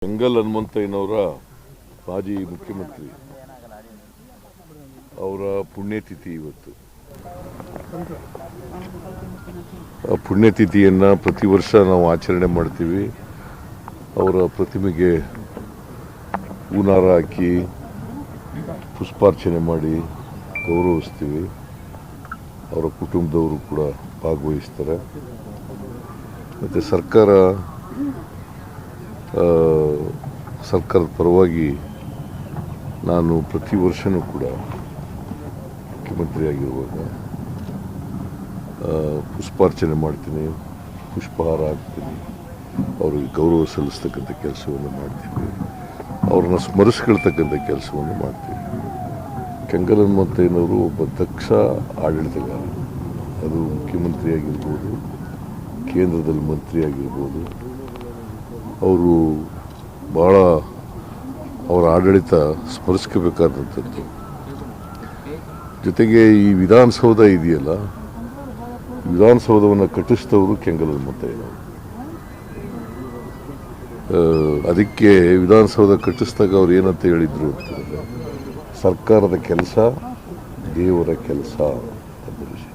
ಕೆಂಗಲ್ ಹನುಮಂತಯ್ಯನವರ ಮಾಜಿ ಮುಖ್ಯಮಂತ್ರಿ ಅವರ ಪುಣ್ಯತಿಥಿ ಇವತ್ತು. ಆ ಪುಣ್ಯತಿಥಿಯನ್ನು ಪ್ರತಿ ವರ್ಷ ನಾವು ಆಚರಣೆ ಮಾಡ್ತೀವಿ. ಅವರ ಪ್ರತಿಮೆಗೆ ಹೂನಾರ ಹಾಕಿ ಪುಷ್ಪಾರ್ಚನೆ ಮಾಡಿ ಗೌರವಿಸ್ತೀವಿ. ಅವರ ಕುಟುಂಬದವರು ಕೂಡ ಭಾಗವಹಿಸ್ತಾರೆ. ಮತ್ತು ಸರ್ಕಾರದ ಪರವಾಗಿ ನಾನು ಪ್ರತಿ ವರ್ಷವೂ ಕೂಡ ಮುಖ್ಯಮಂತ್ರಿಯಾಗಿರುವಾಗ ಪುಷ್ಪಾರ್ಚನೆ ಮಾಡ್ತೀನಿ, ಪುಷ್ಪಹಾರ ಹಾಕ್ತೀನಿ, ಅವ್ರಿಗೆ ಗೌರವ ಸಲ್ಲಿಸ್ತಕ್ಕಂಥ ಕೆಲಸವನ್ನು ಮಾಡ್ತೀವಿ, ಅವ್ರನ್ನ ಸ್ಮರಿಸ್ಕೊಳ್ತಕ್ಕಂಥ ಕೆಲಸವನ್ನು ಮಾಡ್ತೀವಿ. ಕೆಂಗಲ್ ಹನುಮಂತಯ್ಯನವರು ಒಬ್ಬ ದಕ್ಷ ಆಡಳಿತಗಾರ. ಅದು ಮುಖ್ಯಮಂತ್ರಿಯಾಗಿರ್ಬೋದು, ಕೇಂದ್ರದಲ್ಲಿ ಮಂತ್ರಿಯಾಗಿರ್ಬೋದು. ಅವರು ಭಾಳ ಅವರ ಆಡಳಿತ ಸ್ಮರಿಸ್ಕೋಬೇಕಾದಂಥದ್ದು. ಜೊತೆಗೆ ಈ ವಿಧಾನಸೌಧ ಇದೆಯಲ್ಲ, ವಿಧಾನಸೌಧವನ್ನು ಕಟ್ಟಿಸಿದವರು ಕೆಂಗಲ್ ಹನುಮಂತಯ್ಯನವರು. ಅದಕ್ಕೆ ವಿಧಾನಸೌಧ ಕಟ್ಟಿಸಿದಾಗ ಅವ್ರು ಏನಂತ ಹೇಳಿದರು ಅಂತಂದರೆ, ಸರ್ಕಾರದ ಕೆಲಸ ದೇವರ ಕೆಲಸ ಅಂತ ವಿಷಯ.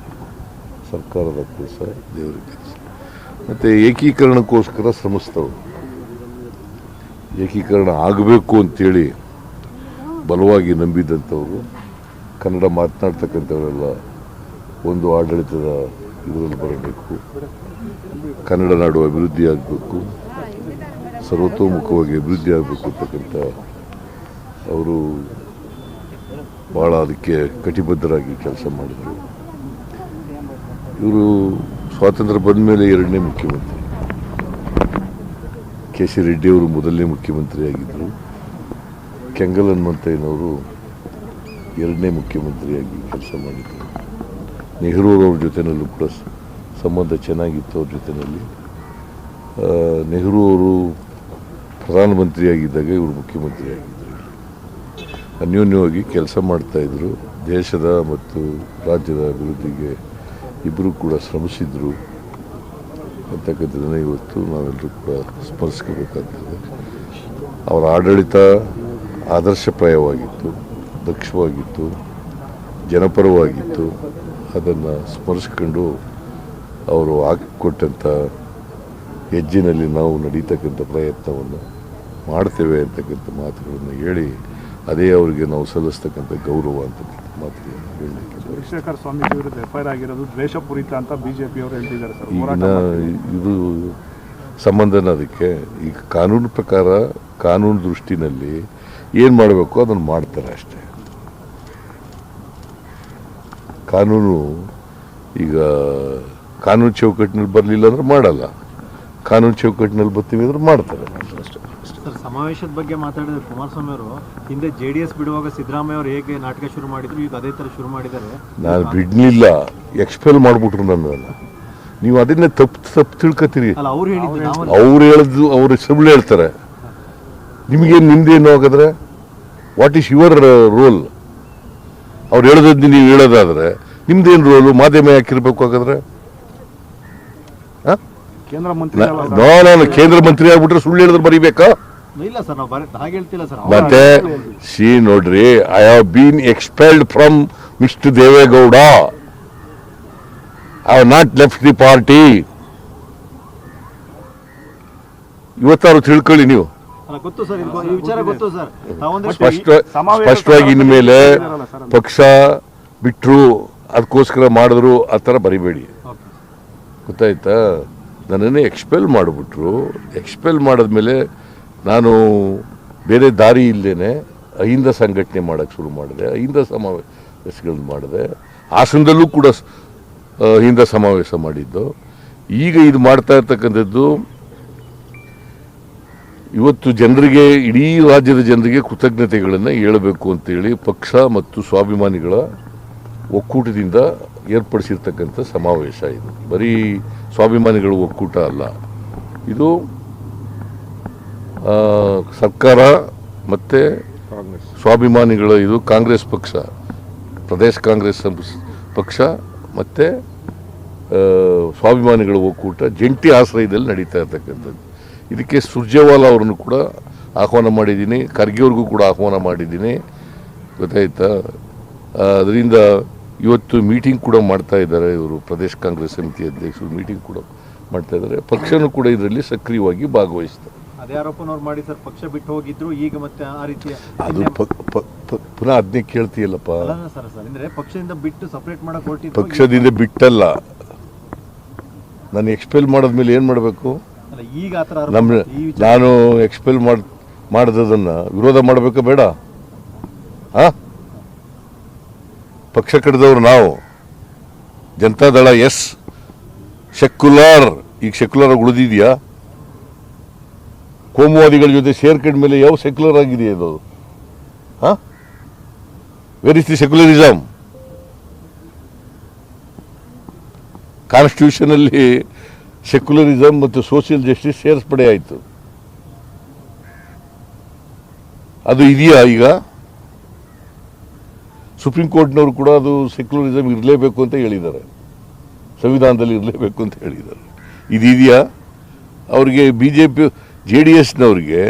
ಸರ್ಕಾರದ ಕೆಲಸ ದೇವರ ಕೆಲಸ. ಮತ್ತು ಏಕೀಕರಣಕ್ಕೋಸ್ಕರ ಶ್ರಮಿಸ್ತವರು. ಏಕೀಕರಣ ಆಗಬೇಕು ಅಂತೇಳಿ ಬಲವಾಗಿ ನಂಬಿದ್ದಂಥವರು. ಕನ್ನಡ ಮಾತನಾಡ್ತಕ್ಕಂಥವರೆಲ್ಲ ಒಂದು ಆಡಳಿತದ ಇದರಲ್ಲಿ ಬರಬೇಕು, ಕನ್ನಡ ನಾಡು ಅಭಿವೃದ್ಧಿ ಆಗಬೇಕು, ಸರ್ವತೋಮುಖವಾಗಿ ಅಭಿವೃದ್ಧಿ ಆಗಬೇಕು ಅಂತಕ್ಕಂಥ ಅವರು ಭಾಳ ಅದಕ್ಕೆ ಕಟಿಬದ್ಧರಾಗಿ ಕೆಲಸ ಮಾಡಿದರು. ಇವರು ಸ್ವಾತಂತ್ರ್ಯ ಬಂದ ಮೇಲೆ 2ನೇ ಮುಖ್ಯಮಂತ್ರಿ. ಕೆ ಸಿ ರೆಡ್ಡಿಯವರು ಮೊದಲನೇ ಮುಖ್ಯಮಂತ್ರಿಯಾಗಿದ್ದರು. ಕೆಂಗಲ್ ಹನುಮಂತಯ್ಯನವರು 2ನೇ ಮುಖ್ಯಮಂತ್ರಿಯಾಗಿ ಕೆಲಸ ಮಾಡಿದರು. ನೆಹರೂರವ್ರ ಜೊತೆಯಲ್ಲೂ ಕೂಡ ಸಂಬಂಧ ಚೆನ್ನಾಗಿತ್ತು. ಅವ್ರ ಜೊತೆಯಲ್ಲಿ ನೆಹರು ಅವರು ಪ್ರಧಾನಮಂತ್ರಿಯಾಗಿದ್ದಾಗ ಇವರು ಮುಖ್ಯಮಂತ್ರಿಯಾಗಿದ್ದರು. ಅನ್ಯೋನ್ಯವಾಗಿ ಕೆಲಸ ಮಾಡ್ತಾಯಿದ್ರು. ದೇಶದ ಮತ್ತು ರಾಜ್ಯದ ಅಭಿವೃದ್ಧಿಗೆ ಇಬ್ಬರು ಕೂಡ ಶ್ರಮಿಸಿದರು ಅಂತಕ್ಕಂಥದ್ದನ್ನು ಇವತ್ತು ನಾವೆಲ್ಲರೂ ಕೂಡ ಸ್ಮರಿಸ್ಕೋಬೇಕಾಗ್ತದೆ. ಅವರ ಆಡಳಿತ ಆದರ್ಶಪ್ರಾಯವಾಗಿತ್ತು, ದಕ್ಷವಾಗಿತ್ತು, ಜನಪರವಾಗಿತ್ತು. ಅದನ್ನು ಸ್ಮರಿಸ್ಕೊಂಡು ಅವರು ಹಾಕಿಕೊಟ್ಟಂಥ ಹೆಜ್ಜೆನಲ್ಲಿ ನಾವು ನಡೀತಕ್ಕಂಥ ಪ್ರಯತ್ನವನ್ನು ಮಾಡ್ತೇವೆ ಅಂತಕ್ಕಂಥ ಮಾತುಗಳನ್ನು ಹೇಳಿ, ಅದೇ ಅವರಿಗೆ ನಾವು ಸಲ್ಲಿಸ್ತಕ್ಕಂಥ ಗೌರವ ಅಂತಕ್ಕಂಥ ಮಾತುಗಳನ್ನು ಹೇಳಲಿಕ್ಕೆ. ಚಂದ್ರಶೇಖರ್ ಸ್ವಾಮೀಜಿ ವಿರುದ್ಧ ಎಫ್ಐಆರ್ ಆಗಿರೋದು ದ್ವೇಷಪೂರಿತ ಅಂತ ಬಿಜೆಪಿ ಅವರು ಹೇಳ್ತಿದ್ದಾರೆ ಸರ್. ಈಗಿನ ಇದು ಸಂಬಂಧನ ಅದಕ್ಕೆ ಈಗ ಕಾನೂನು ಪ್ರಕಾರ, ಕಾನೂನು ದೃಷ್ಟಿನಲ್ಲಿ ಏನು ಮಾಡಬೇಕು ಅದನ್ನು ಮಾಡ್ತಾರೆ ಅಷ್ಟೇ. ಕಾನೂನು ಈಗ ಕಾನೂನು ಚೌಕಟ್ಟಿನಲ್ಲಿ ಬರಲಿಲ್ಲ ಅಂದ್ರೆ ಮಾಡಲ್ಲ, ಕಾನೂನು ಚೌಕಟ್ಟಿನಲ್ಲಿ ಬರ್ತೀವಿ ಅಂದ್ರೆ ಮಾಡ್ತಾರೆ ಅಷ್ಟೇ. ಸರ್, ಸಮಾವೇಶದ ಬಗ್ಗೆ ಮಾತಾಡಿದ್ರೆ ಕುಮಾರಸ್ವಾಮಿ ಅವರು ಹಿಂದೆ JDS ಬಿಡುವಾಗ ಸಿದ್ದರಾಮಯ್ಯ ಅವರು ಹೇಗೆ ನಾಟಕ ಶುರು ಮಾಡಿದ್ರು, ಈಗ ಅದೇ ಥರ ಶುರು ಮಾಡಿದ್ದಾರೆ. ನಾನು ಬಿಡ್ಲಿಲ್ಲ, ಎಕ್ಸ್ಪೆಲ್ ಮಾಡಿಬಿಟ್ರು ನನ್ನನ್ನು. ನೀವು ಅದನ್ನೇ ತಪ್ಪು ತಿಳ್ಕೊತೀರಿ. ಅವ್ರು ಹೇಳಿದ್ದು ಅವ್ರ ಸುಳ್ಳು ಹೇಳ್ತಾರೆ. ನಿಮಗೇನು ನಿಮ್ದೇನು ಹಾಗಾದ್ರೆ? What is your role? ಅವ್ರು ಹೇಳೋದದ್ದು ನೀವು ಹೇಳೋದಾದ್ರೆ ನಿಮ್ದೇನು ರೋಲು? ಮಾಧ್ಯಮ ಯಾಕಿರ್ಬೇಕು ಹಾಗಾದ್ರೆ? ಕೇಂದ್ರ ಮಂತ್ರಿ ನಾನು ಕೇಂದ್ರ ಮಂತ್ರಿ ಆಗ್ಬಿಟ್ರೆ ಸುಳ್ಳು ಹೇಳಿದ್ರೆ ಬರೀಬೇಕಾ? ಇಲ್ಲ ಸರ್, ನಾವು ಹಾಗೆ ಹೇಳ್ತಿಲ್ಲ ಸರ್. ಮತ್ತೆ ನೋಡ್ರಿ, I have been expelled from mister Deve Gowda. I have not left the party. ಇವತ್ತಾರು ತಿಳ್ಕೊಳ್ಳಿ ನೀವು. ಗೊತ್ತು ಸರ್, ಈ ವಿಚಾರ ಗೊತ್ತು ಸರ್. ಸ್ಪಷ್ಟವಾಗಿ ಇನ್ಮೇಲೆ ಪಕ್ಷ ಬಿಟ್ಟರು ಅದಕ್ಕೋಸ್ಕರ ಮಾಡಿದ್ರು ಆ ಥರ ಬರಿಬೇಡಿ, ಗೊತ್ತಾಯ್ತಾ? ನನ್ನನ್ನೇ ಎಕ್ಸ್ಪೆಲ್ ಮಾಡಿಬಿಟ್ರು. ಎಕ್ಸ್ಪೆಲ್ ಮಾಡಿದ್ಮೇಲೆ ನಾನು ಬೇರೆ ದಾರಿ ಇಲ್ಲದೇನೆ ಅಹಿಂದ ಸಂಘಟನೆ ಮಾಡೋಕ್ಕೆ ಶುರು ಮಾಡಿದೆ. ಅಹಿಂದ ಸಮಾವೇಶಗಳನ್ನು ಮಾಡಿದೆ. ಹಾಸನದಲ್ಲೂ ಕೂಡ ಅಹಿಂದ ಸಮಾವೇಶ ಮಾಡಿದ್ದು. ಈಗ ಇದು ಮಾಡ್ತಾ ಇರ್ತಕ್ಕಂಥದ್ದು ಇವತ್ತು ಜನರಿಗೆ, ಇಡೀ ರಾಜ್ಯದ ಜನರಿಗೆ ಕೃತಜ್ಞತೆಗಳನ್ನು ಹೇಳಬೇಕು ಅಂತೇಳಿ ಪಕ್ಷ ಮತ್ತು ಸ್ವಾಭಿಮಾನಿಗಳ ಒಕ್ಕೂಟದಿಂದ ಏರ್ಪಡಿಸಿರ್ತಕ್ಕಂಥ ಸಮಾವೇಶ ಇದು. ಬರೀ ಸ್ವಾಭಿಮಾನಿಗಳ ಒಕ್ಕೂಟ ಅಲ್ಲ, ಇದು ಸರ್ಕಾರ ಮತ್ತು ಸ್ವಾಭಿಮಾನಿಗಳ, ಇದು ಕಾಂಗ್ರೆಸ್ ಪಕ್ಷ, ಪ್ರದೇಶ ಕಾಂಗ್ರೆಸ್ ಪಕ್ಷ ಮತ್ತು ಸ್ವಾಭಿಮಾನಿಗಳ ಒಕ್ಕೂಟ ಜಂಟಿ ಆಶ್ರಯದಲ್ಲಿ ನಡೀತಾ ಇರ್ತಕ್ಕಂಥದ್ದು. ಇದಕ್ಕೆ ಸುರ್ಜೇವಾಲಾ ಅವರನ್ನು ಕೂಡ ಆಹ್ವಾನ ಮಾಡಿದ್ದೀನಿ, ಖರ್ಗೆಯವ್ರಿಗೂ ಕೂಡ ಆಹ್ವಾನ ಮಾಡಿದ್ದೀನಿ, ಗೊತ್ತಾಯ್ತಾ. ಅದರಿಂದ ಇವತ್ತು ಮೀಟಿಂಗ್ ಕೂಡ ಮಾಡ್ತಾ ಇದ್ದಾರೆ ಇವರು, ಪ್ರದೇಶ ಕಾಂಗ್ರೆಸ್ ಸಮಿತಿ ಅಧ್ಯಕ್ಷರು ಮೀಟಿಂಗ್ ಕೂಡ ಮಾಡ್ತಾ ಇದ್ದಾರೆ. ಪಕ್ಷನೂ ಕೂಡ ಇದರಲ್ಲಿ ಸಕ್ರಿಯವಾಗಿ ಭಾಗವಹಿಸ್ತಾರೆ. ಅದೇ ಆರೋಪನವ್ರು ಮಾಡಿ ಸರ್, ಪಕ್ಷ ಬಿಟ್ಟು ಹೋಗಿದ್ರು, ಈಗ ಮತ್ತೆ ಆ ರೀತಿಯ ಅದು ಪುನಃ ಅದನ್ನೇ ಕೇಳ್ತೀಯಲ್ಲಪ್ಪ. ಸರ್ ಅಂದ್ರೆ ಪಕ್ಷದಿಂದ ಬಿಟ್ಟು ಸಪರೇಟ್ ಮಾಡಕ್ ಹೊರಟಿದ್ರು. ಪಕ್ಷದಿಂದ ಬಿಟ್ಟಲ್ಲ, ನಾನು ಎಕ್ಸ್ಪೆಲ್ ಮಾಡಿದ್ಮೇಲೆ ಏನು ಮಾಡಬೇಕು? ಈಗ ಆತರ ನಾನು ಎಕ್ಸ್ಪೆಲ್ ಮಾಡಿದದನ್ನು ವಿರೋಧ ಮಾಡಬೇಕಾ ಬೇಡ? ಪಕ್ಷ ಕಟ್ಟಿದವ್ರು ನಾವು, ಜನತಾದಳ ಎಸ್, ಸೆಕ್ಯುಲರ್. ಈಗ ಸೆಕ್ಯುಲರ್ ಆಗಿ ಉಳಿದಿದೆಯಾ? ಕೋಮುವಾದಿಗಳ ಜೊತೆ ಸೇರ್ಕೊಂಡ ಮೇಲೆ ಯಾವ ಸೆಕ್ಯುಲರ್ ಆಗಿದೆ ಅದು? Where is the secularism? Constitution ಅಲ್ಲಿ ಸೆಕ್ಯುಲರಿಸಮ್ ಮತ್ತು ಸೋಷಿಯಲ್ ಜಸ್ಟಿಸ್ ಸೇರಿಸ್ಪಡೆ ಆಯಿತು. ಅದು ಇದೆಯಾ ಈಗ? ಸುಪ್ರೀಂ ಕೋರ್ಟ್ನವರು ಕೂಡ ಅದು ಸೆಕ್ಯುಲರಿಸಮ್ ಇರಲೇಬೇಕು ಅಂತ ಹೇಳಿದ್ದಾರೆ, ಸಂವಿಧಾನದಲ್ಲಿ ಇರಲೇಬೇಕು ಅಂತ ಹೇಳಿದ್ದಾರೆ. ಇದೆಯಾ? ಅವ್ರಿಗೆ BJP JDSನವ್ರಿಗೆ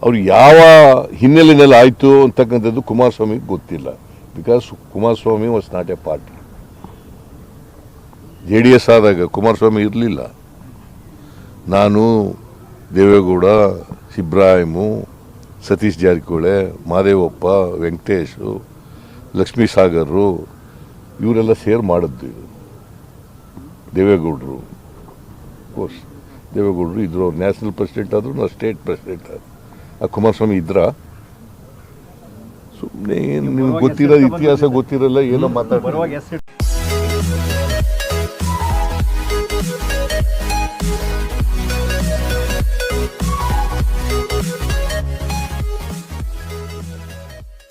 ಅವ್ರಿಗೆ ಯಾವ ಹಿನ್ನೆಲೆಯಲ್ಲಿ ಆಯಿತು ಅಂತಕ್ಕಂಥದ್ದು ಕುಮಾರಸ್ವಾಮಿಗೆ ಗೊತ್ತಿಲ್ಲ. Because Kumaraswamy was not A party. JDS ಆದಾಗ ಕುಮಾರಸ್ವಾಮಿ ಇರಲಿಲ್ಲ. ನಾನು, ದೇವೇಗೌಡ, ಇಬ್ರಾಹಿಮು, ಸತೀಶ್ ಜಾರಕಿಹೊಳಿ, ಮಾದೇವಪ್ಪ, ವೆಂಕಟೇಶು, ಲಕ್ಷ್ಮೀ ಸಾಗರ್ರು ಇವರೆಲ್ಲ ಸೇರ್ ಮಾಡಿದ್ದು ಇದು. ದೇವೇಗೌಡರು, ಕೋರ್ಸ್ ದೇವೇಗೌಡರು ಇದ್ರು, ಅವ್ರು ನ್ಯಾಷನಲ್ ಪ್ರೆಸಿಡೆಂಟ್ ಆದರು, ನಾವು ಸ್ಟೇಟ್ ಪ್ರೆಸಿಡೆಂಟ್ ಆದರು. ಆ ಕುಮಾರಸ್ವಾಮಿ ಇದ್ರ? ಸುಮ್ಮನೆ ನಿಮ್ಗೆ ಗೊತ್ತಿರೋ ಇತಿಹಾಸ ಗೊತ್ತಿರಲ್ಲ, ಏನೋ ಮಾತಾಡ್ತಾರೆ.